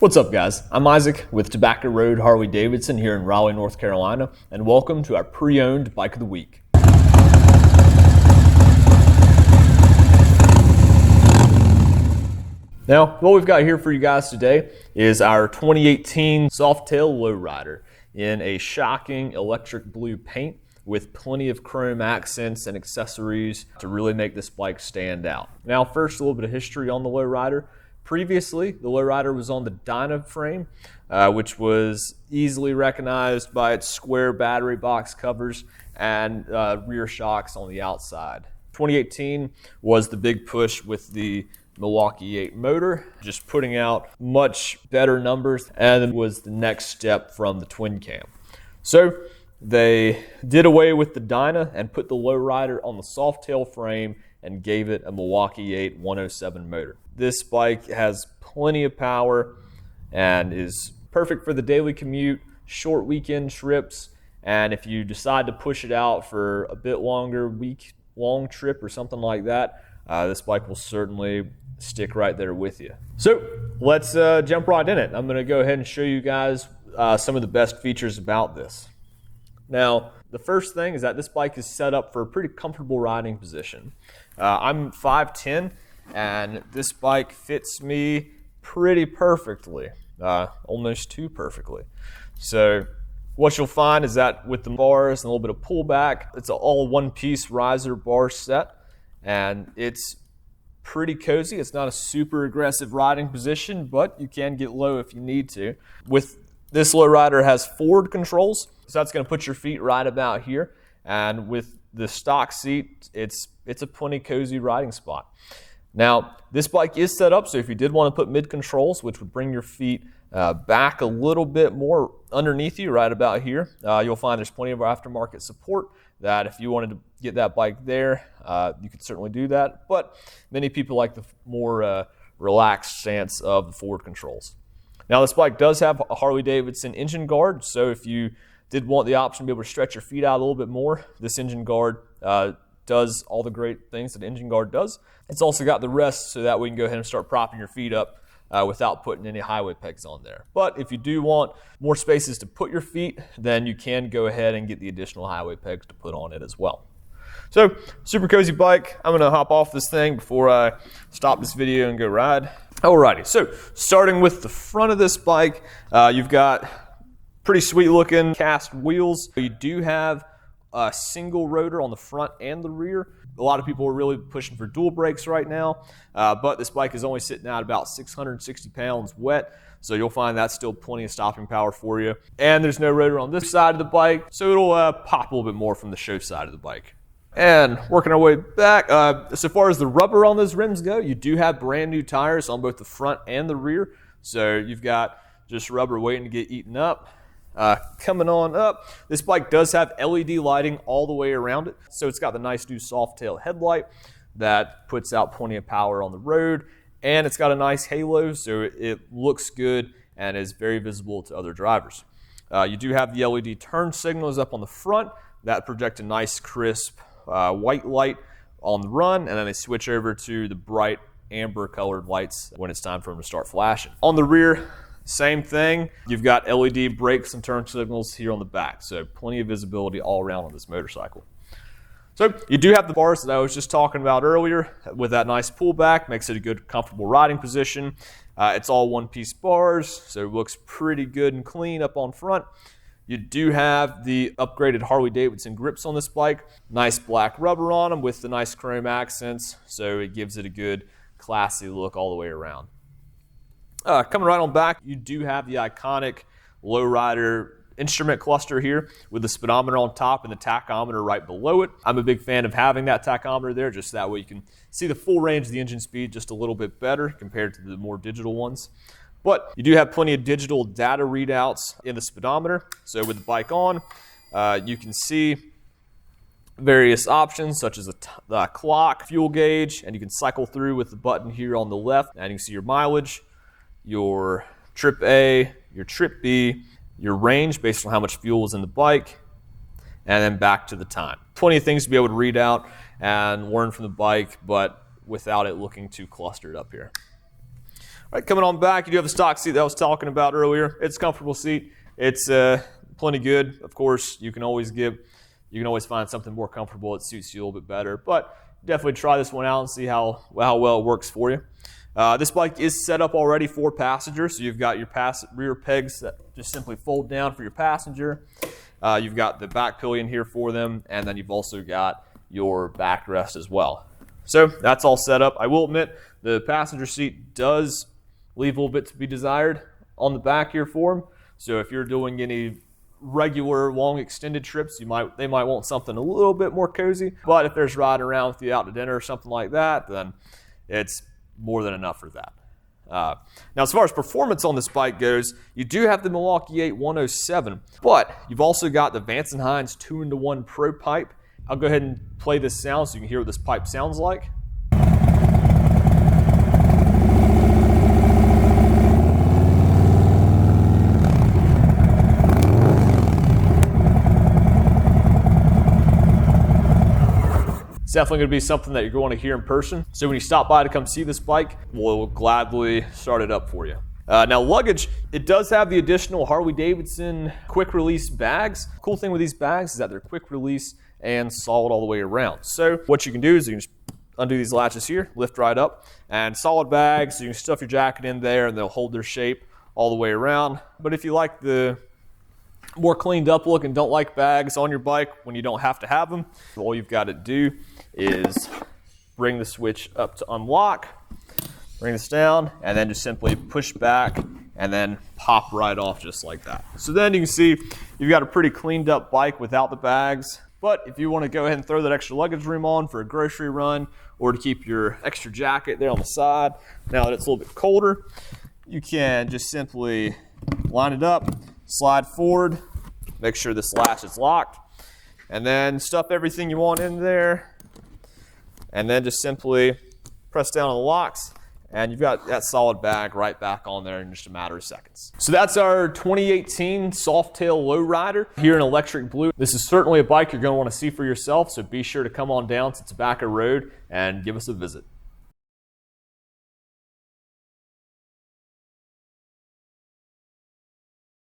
What's up, guys? I'm Isaac with Tobacco Road Harley-Davidson here in Raleigh, North Carolina, and welcome to our pre-owned Bike of the Week. Now, what we've got here for you guys today is our 2018 Softail Lowrider in a shocking electric blue paint with plenty of chrome accents and accessories to really make this bike stand out. Now, first, a little bit of history on the Lowrider. Previously, the Lowrider was on the Dyna frame, which was easily recognized by its square battery box covers and rear shocks on the outside. 2018 was the big push with the Milwaukee 8 motor, just putting out much better numbers, and it was the next step from the twin cam. So they did away with the Dyna and put the Lowrider on the Softail frame and gave it a Milwaukee 8 107 motor. This bike has plenty of power and is perfect for the daily commute, short weekend trips, and if you decide to push it out for a bit longer, week-long trip or something like that, this bike will certainly stick right there with you. So let's jump right in it. I'm going to go ahead and show you guys some of the best features about this. Now, the first thing is that this bike is set up for a pretty comfortable riding position. I'm 5'10", and this bike fits me pretty perfectly, almost too perfectly. So what you'll find is that with the bars and a little bit of pullback, it's an all one-piece riser bar set, and it's pretty cozy. It's not a super aggressive riding position, but you can get low if you need to. With this Lowrider has forward controls, so that's going to put your feet right about here, and with the stock seat, it's a plenty cozy riding spot. Now, this bike is set up so if you did want to put mid controls, which would bring your feet back a little bit more underneath you, right about here, you'll find there's plenty of aftermarket support that if you wanted to get that bike there, you could certainly do that. But many people like the more relaxed stance of the forward controls. Now, this bike does have a Harley-Davidson engine guard, so if you did want the option to be able to stretch your feet out a little bit more, this engine guard does all the great things that an engine guard does. It's also got the rest so that we can go ahead and start propping your feet up without putting any highway pegs on there. But if you do want more spaces to put your feet, then you can go ahead and get the additional highway pegs to put on it as well. So, super cozy bike. I'm gonna hop off this thing before I stop this video and go ride. Alrighty, so starting with the front of this bike, you've got pretty sweet looking cast wheels. You do have a single rotor on the front and the rear. A lot of people are really pushing for dual brakes right now, but this bike is only sitting at about 660 pounds wet, so you'll find that's still plenty of stopping power for you. And there's no rotor on this side of the bike, so it'll pop a little bit more from the show side of the bike. And working our way back, so far as the rubber on those rims go, you do have brand new tires on both the front and the rear, so you've got just rubber waiting to get eaten up. Coming on up, this bike does have LED lighting all the way around it. So it's got the nice new Softail headlight that puts out plenty of power on the road. And it's got a nice halo, so it looks good and is very visible to other drivers. You do have the LED turn signals up on the front that project a nice crisp white light on the run. And then they switch over to the bright amber colored lights when it's time for them to start flashing. On the rear, same thing. You've got LED brakes and turn signals here on the back, so plenty of visibility all around on this motorcycle. So you do have the bars that I was just talking about earlier with that nice pullback, makes it a good, comfortable riding position. It's all one-piece bars, so it looks pretty good and clean up on front. You do have the upgraded Harley-Davidson grips on this bike. Nice black rubber on them with the nice chrome accents, so it gives it a good, classy look all the way around. Coming right on back, you do have the iconic Lowrider instrument cluster here with the speedometer on top and the tachometer right below it. I'm a big fan of having that tachometer there, just that way you can see the full range of the engine speed just a little bit better compared to the more digital ones. But you do have plenty of digital data readouts in the speedometer. So with the bike on, you can see various options such as the clock, fuel gauge, and you can cycle through with the button here on the left, and you can see your mileage, your trip A, your trip B, your range based on how much fuel is in the bike, and then back to the time. Plenty of things to be able to read out and learn from the bike, but without it looking too clustered up here. All right, coming on back, you do have the stock seat that I was talking about earlier. It's a comfortable seat. It's plenty good. Of course, you can always find something more comfortable that suits you a little bit better. But definitely try this one out and see how well it works for you. This bike is set up already for passengers, so you've got your rear pegs that just simply fold down for your passenger. You've got the back pillion here for them, and then you've also got your backrest as well. So that's all set up. I will admit the passenger seat does leave a little bit to be desired on the back here for them. So if you're doing any regular long extended trips, they might want something a little bit more cozy. But if there's riding around with you out to dinner or something like that, then it's more than enough for that. Now, as far as performance on this bike goes, you do have the Milwaukee 8 107, but you've also got the Vance & Hines 2-in-1 Pro pipe. I'll go ahead and play this sound so you can hear what this pipe sounds like. It's definitely going to be something that you're going to hear in person. So when you stop by to come see this bike, we'll gladly start it up for you. Now luggage, it does have the additional Harley-Davidson quick release bags. Cool thing with these bags is that they're quick release and solid all the way around. So what you can do is you can just undo these latches here, lift right up, and solid bags, so you can stuff your jacket in there and they'll hold their shape all the way around. But if you like the more cleaned up look and don't like bags on your bike when you don't have to have them, all you've got to do is bring the switch up to unlock, bring this down, and then just simply push back and then pop right off just like that. So then you can see you've got a pretty cleaned up bike without the bags. But if you want to go ahead and throw that extra luggage room on for a grocery run or to keep your extra jacket there on the side, now that it's a little bit colder, you can just simply line it up, slide forward, make sure this latch is locked, and then stuff everything you want in there, and then just simply press down on the locks, and you've got that solid bag right back on there in just a matter of seconds. So that's our 2018 Softail Lowrider here in electric blue. This is certainly a bike you're going to want to see for yourself, so be sure to come on down to Tobacco Road and give us a visit.